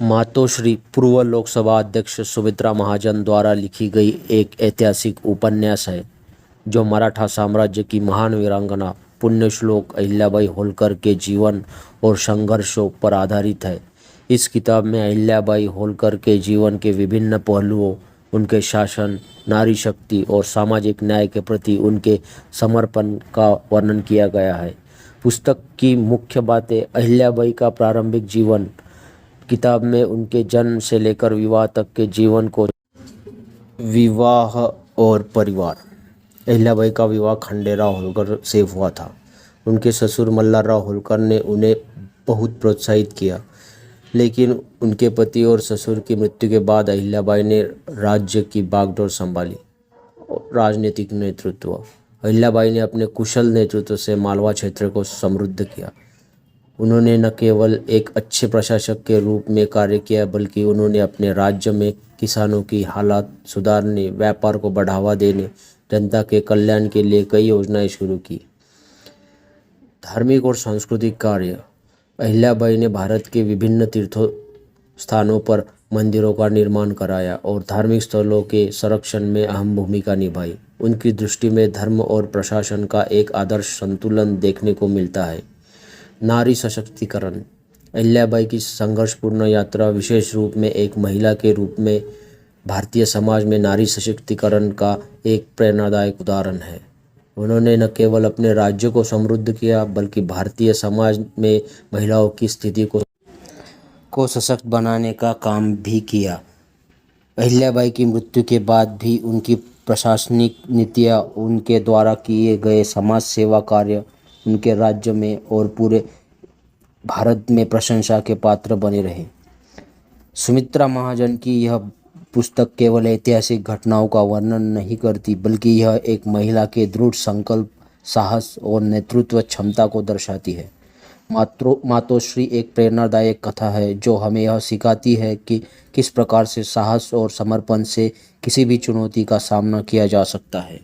मातोश्री पूर्व लोकसभा अध्यक्ष सुमित्रा महाजन द्वारा लिखी गई एक ऐतिहासिक उपन्यास है जो मराठा साम्राज्य की महान वीरांगना पुण्यश्लोक अहिल्याबाई होलकर के जीवन और संघर्षों पर आधारित है। इस किताब में अहिल्याबाई होलकर के जीवन के विभिन्न पहलुओं, उनके शासन, नारी शक्ति और सामाजिक न्याय के प्रति उनके समर्पण का वर्णन किया गया है। पुस्तक की मुख्य बातें: अहिल्याबाई का प्रारंभिक जीवन। किताब में उनके जन्म से लेकर विवाह तक के जीवन को। विवाह और परिवार। अहिल्याबाई का विवाह खंडेराव होलकर से हुआ था। उनके ससुर मल्हारराव होलकर ने उन्हें बहुत प्रोत्साहित किया, लेकिन उनके पति और ससुर की मृत्यु के बाद अहिल्याबाई ने राज्य की बागडोर संभाली। राजनीतिक नेतृत्व। अहिल्याबाई ने अपने कुशल नेतृत्व से मालवा क्षेत्र को समृद्ध किया। उन्होंने न केवल एक अच्छे प्रशासक के रूप में कार्य किया, बल्कि उन्होंने अपने राज्य में किसानों की हालात सुधारने, व्यापार को बढ़ावा देने, जनता के कल्याण के लिए कई योजनाएं शुरू की। धार्मिक और सांस्कृतिक कार्य। अहिल्याबाई ने भारत के विभिन्न तीर्थों स्थानों पर मंदिरों का निर्माण कराया और धार्मिक स्थलों के संरक्षण में अहम भूमिका निभाई। उनकी दृष्टि में धर्म और प्रशासन का एक आदर्श संतुलन देखने को मिलता है। नारी सशक्तिकरण। अहिल्याबाई की संघर्षपूर्ण यात्रा विशेष रूप में एक महिला के रूप में भारतीय समाज में नारी सशक्तिकरण का एक प्रेरणादायक उदाहरण है। उन्होंने न केवल अपने राज्य को समृद्ध किया, बल्कि भारतीय समाज में महिलाओं की स्थिति को सशक्त बनाने का काम भी किया। अहिल्याबाई की मृत्यु के बाद भी उनकी प्रशासनिक नीतियाँ, उनके द्वारा किए गए समाज सेवा कार्य उनके राज्य में और पूरे भारत में प्रशंसा के पात्र बने रहे। सुमित्रा महाजन की यह पुस्तक केवल ऐतिहासिक घटनाओं का वर्णन नहीं करती, बल्कि यह एक महिला के दृढ़ संकल्प, साहस और नेतृत्व क्षमता को दर्शाती है। मातोश्री एक प्रेरणादायक कथा है जो हमें यह सिखाती है कि किस प्रकार से साहस और समर्पण से किसी भी चुनौती का सामना किया जा सकता है।